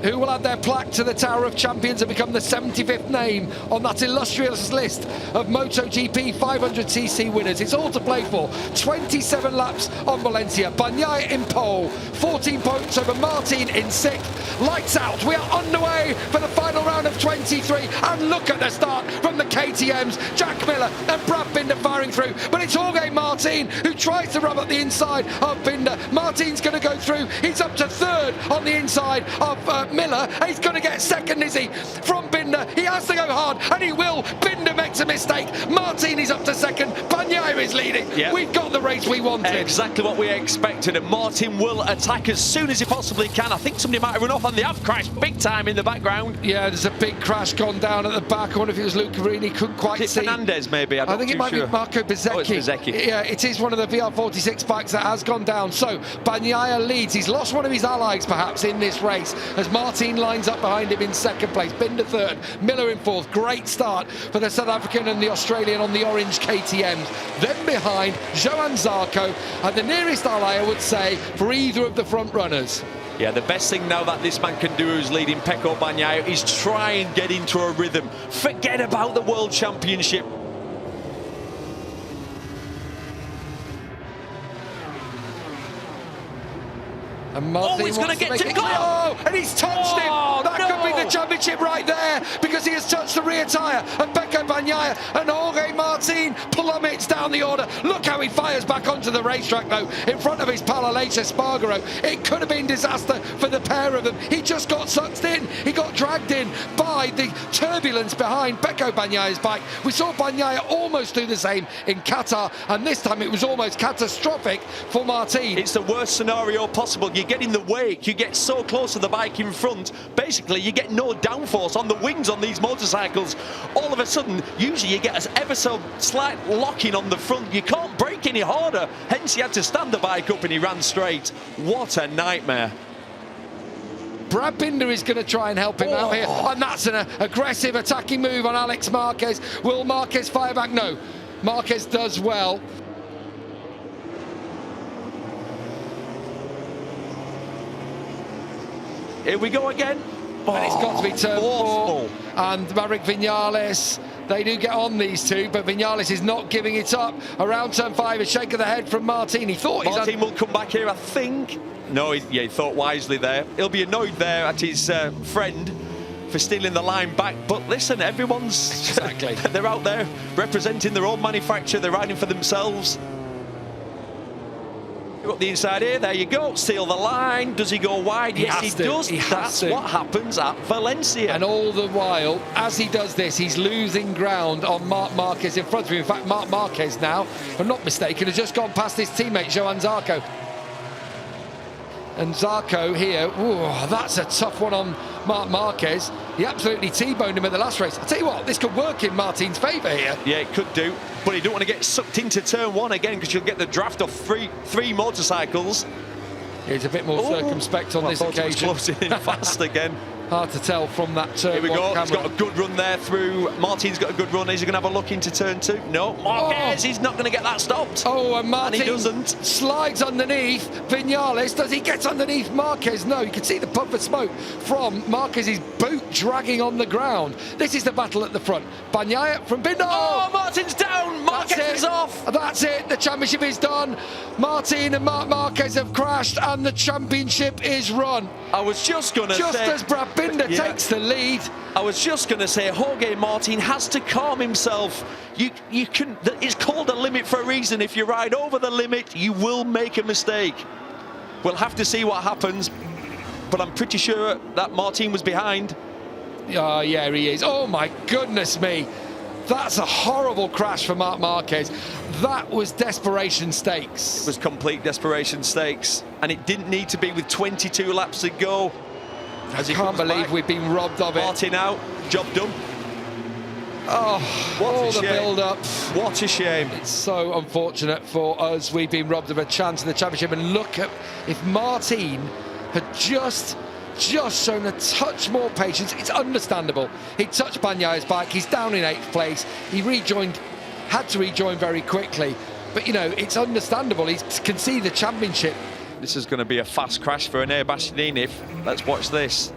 who will add their plaque to the Tower of Champions and become the 75th name on that illustrious list of MotoGP 500cc winners. It's all to play for. 27 laps on Valencia. Bagnaia in pole, 14 points over Martin in 6th. Lights out. We are underway for the final round of 23. And look at the start from the KTMs. Jack Miller and Brad Binder firing through. But it's Jorge Martin who tries to rub up the inside of Binder. Martin's going to go through. He's up to 3rd on the inside of Miller. And he's going to get 2nd, is he? From Binder. He has to go hard, and he will. Binder makes a mistake. Martin is up to 2nd. Bagnaia is leading. Yep. We've got the race we wanted. Exactly what we expected, and Martin will attack as soon as he possibly can. I think somebody might have run off, and they have crashed big time in the background. Yeah, there's a big crash gone down at the back. I wonder if it was Luke Carini. Couldn't quite see. Fernandez, maybe. I think it might be Marco Bezzecchi. Oh, it's Bezzecchi. Yeah, it is one of the VR46 bikes that has gone down. So Bagnaia leads. He's lost one of his allies, perhaps, in this race, as Martin lines up behind him in 2nd place. Binder 3rd, Miller in 4th. Great start for the South African and the Australian on the orange KTMs. Then behind, Johan Zarco, and the nearest ally, I would say, for either of the front runners. Yeah, the best thing now that this man can do, who's leading Pecco Bagnaia, is try and get into a rhythm. Forget about the World Championship. And Martin he's going to get to go! Oh, and he's touched him! That could be the championship right there, because he has touched the rear tyre. And Pecco Bagnaia and Jorge Martin plummets down the order. Look how he fires back onto the racetrack, though, in front of his pal Aleix Espargaro. It could have been disaster for the pair of them. He just got sucked in. He got dragged in by the turbulence behind Pecco Bagnaia's bike. We saw Bagnaia almost do the same in Qatar, and this time it was almost catastrophic for Martin. It's the worst scenario possible. You get in the wake, you get so close to the bike in front, basically you get no downforce on the wings on these motorcycles. All of a sudden, usually you get an ever so slight locking on the front. You can't brake any harder, hence he had to stand the bike up and he ran straight. What a nightmare. Brad Binder is going to try and help him out here, and that's an aggressive attacking move on Alex Marquez. Will Marquez fire back? No, Marquez does well. Here we go again. And it's got to be turn 4. And Maverick Vinales, they do get on, these two, but Vinales is not giving it up. Around turn 5, a shake of the head from Martin. He thought Martin will come back here, I think. No, he thought wisely there. He'll be annoyed there at his friend for stealing the line back. But listen, everyone's... Exactly. They're out there representing their own manufacturer. They're riding for themselves. Up the inside here, there you go, steal the line. Does he go wide? Yes, he does. That's what happens at Valencia. And all the while, as he does this, he's losing ground on Marc Marquez in front of him. In fact, Marc Marquez now, if I'm not mistaken, has just gone past his teammate Johan Zarco. And Zarco here, ooh, that's a tough one on Marc Marquez. He absolutely T-boned him in the last race. I'll tell you what, this could work in Martin's favour here. Yeah, it could do, but you don't want to get sucked into turn 1 again, because you'll get the draft of three motorcycles. He's a bit more circumspect on this occasion. Closing in fast again. Hard to tell from that turn 1 Here we go, camera. He's got a good run there through. Martin's got a good run. Is he going to have a look into turn 2? No, Marquez, he's not going to get that stopped. Oh, and Martin he doesn't. Slides underneath Vinales. Does he get underneath Marquez? No, you can see the puff of smoke from Marquez's boot dragging on the ground. This is the battle at the front. Bagnaia from Binder. Oh, Martin's down. Marquez is off. That's it. The championship is done. Martin and Marc Marquez have crashed, and the championship is run. I was just going to say... Just as Brad Binder takes the lead. I was just going to say, Jorge Martin has to calm himself. You can. It's called a limit for a reason. If you ride over the limit, you will make a mistake. We'll have to see what happens, but I'm pretty sure that Martin was behind. Oh, yeah, he is. Oh, my goodness me. That's a horrible crash for Marc Marquez. That was desperation stakes. It was complete desperation stakes, and it didn't need to be with 22 laps to go. I can't believe we've been robbed of it. Martin out, job done. Oh, what all a the shame. build-up. What a shame. It's so unfortunate for us. We've been robbed of a chance in the championship. And look at, if Martin had just shown a touch more patience, it's understandable. He touched Bagnaia's bike. He's down in 8th place. He had to rejoin very quickly. But, you know, it's understandable. He can see the championship. This is going to be a fast crash for Enea Bastianini. Let's watch this.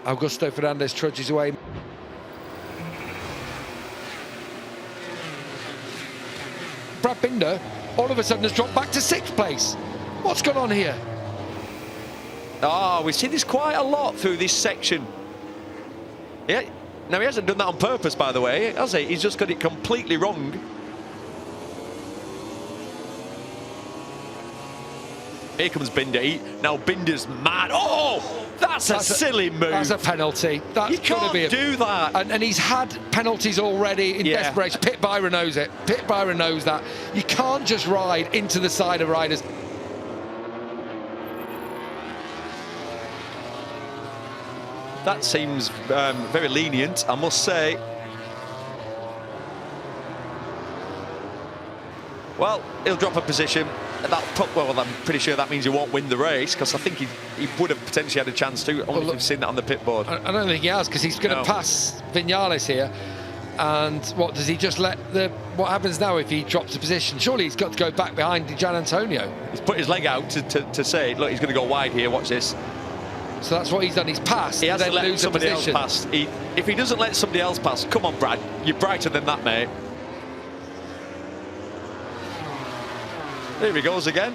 Augusto Fernandez trudges away. Brad Binder all of a sudden has dropped back to 6th place. What's gone on here? Oh, we've seen this quite a lot through this section. Yeah. Now, he hasn't done that on purpose, by the way, has he? He's just got it completely wrong. Here comes Binder. Now Binder's mad. Oh, that's a silly move. That's a penalty. That's you can't do that. And he's had penalties already in desperation. Pit Byron knows it. Pit Byron knows that. You can't just ride into the side of riders. That seems very lenient, I must say. Well, he'll drop a position. Well, I'm pretty sure that means he won't win the race, because I think he would have potentially had a chance to. Only if you've seen that on the pit board. I don't think he has, because he's going to pass Vinales here. And what does he just let what happens now if he drops a position? Surely he's got to go back behind Gian Antonio. He's put his leg out to say, look, he's going to go wide here. Watch this. So that's what he's done. He's passed. He has to let lose somebody else pass. If he doesn't let somebody else pass, come on, Brad, you're brighter than that, mate. There he goes again.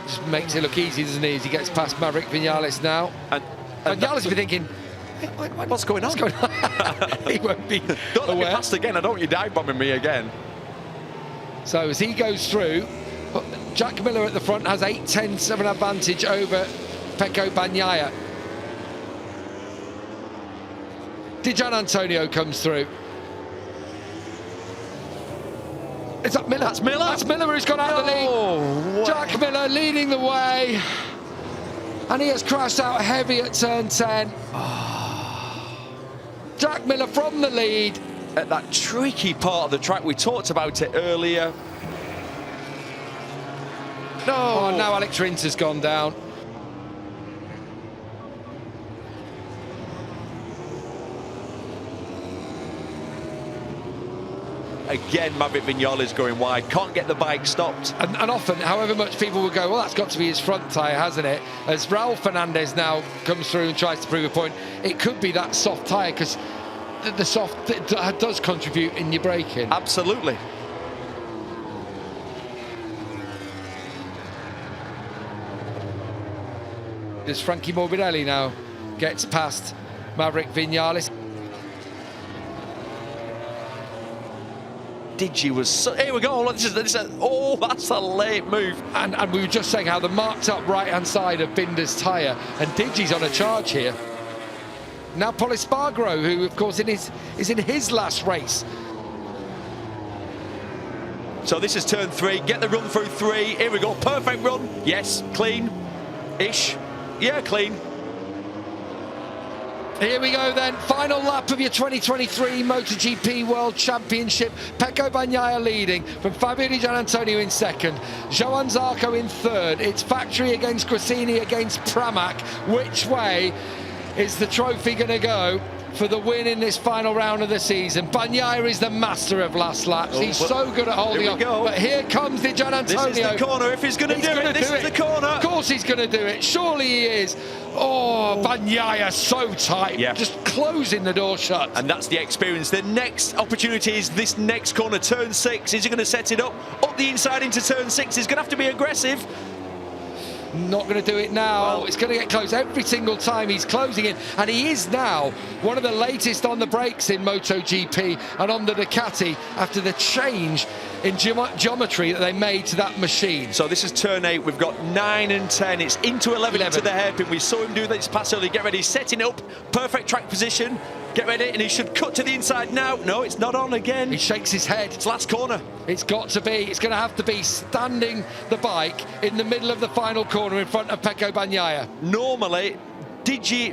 Just makes it look easy, doesn't he, as he gets past Maverick Vinales now. And Vinales will be thinking, what's going on? He won't be Don't let me pass again. I don't want you dive bombing me again. So as he goes through, Jack Miller at the front has 8/10 of an advantage over Pecco Bagnaia. Gian Antonio comes through. Is that Miller? That's Miller. That's Miller who's gone out of the lead. Jack Miller leading the way. And he has crashed out heavy at turn 10. Jack Miller from the lead. At that tricky part of the track, we talked about it earlier. No. Oh, now Alex Rins has gone down. Again, Maverick Vinales going wide, can't get the bike stopped. And often, however much people would go, well, that's got to be his front tyre, hasn't it? As Raul Fernandez now comes through and tries to prove a point, it could be that soft tyre, because the soft does contribute in your braking. Absolutely. As Frankie Morbidelli now gets past Maverick Vinales. Digi was so, here we go. Oh, that's a late move. And we were just saying how the marked up right hand side of Binder's tyre, and Digi's on a charge here. Now Polispargro, who of course is in his last race. So this is turn 3. Get the run through 3. Here we go. Perfect run. Yes, clean-ish. Yeah, clean. Here we go then, final lap of your 2023 MotoGP World Championship. Pecco Bagnaia leading from Fabio Di Gianantonio in second, Johan Zarco in third. It's factory against Gresini against Pramac. Which way is the trophy going to go for the win in this final round of the season? Bagnaia is the master of last laps. He's so good at holding on. But here comes Di Gianantonio. This is the corner. If he's going to do it, this is the corner. Of course he's going to do it. Surely he is. Oh, Bagnaia so tight. Just closing the door shut. And that's the experience. The next opportunity is this next corner, turn 6. Is he going to set it up the inside into turn 6? He's going to have to be aggressive. Not going to do it now. Well, it's going to get close every single time he's closing in, and he is now one of the latest on the brakes in MotoGP and on the Ducati after the change in geometry that they made to that machine. So this is turn 8. We've got 9 and 10. It's into 11 to the hairpin. We saw him do this pass early. Get ready, setting up, perfect track position. Get ready, and he should cut to the inside now. No, it's not on again. He shakes his head. It's last corner. It's got to be. It's going to have to be standing the bike in the middle of the final corner in front of Pecco Bagnaia. Normally,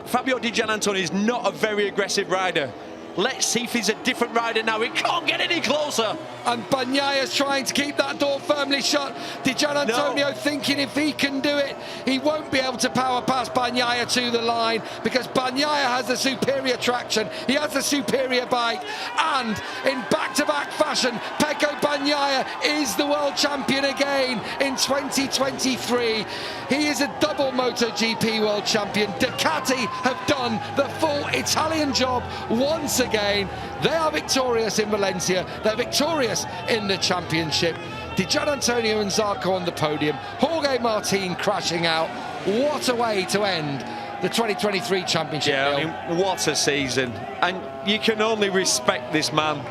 Fabio Di Gianantonio is not a very aggressive rider. Let's see if he's a different rider now. He can't get any closer. And Bagnaia's trying to keep that door firmly shut. Di Gianantonio thinking if he can do it, he won't be able to power past Bagnaia to the line, because Bagnaia has the superior traction, he has the superior bike, and in back-to-back fashion, Pecco Bagnaia is the world champion again in 2023. He is a double MotoGP world champion. Ducati have done the full Italian job once again. They are victorious in Valencia, they're victorious in the championship. Di Gianantonio and Zarco on the podium, Jorge Martin crashing out. What a way to end the 2023 championship. Yeah, I mean, what a season. And you can only respect this man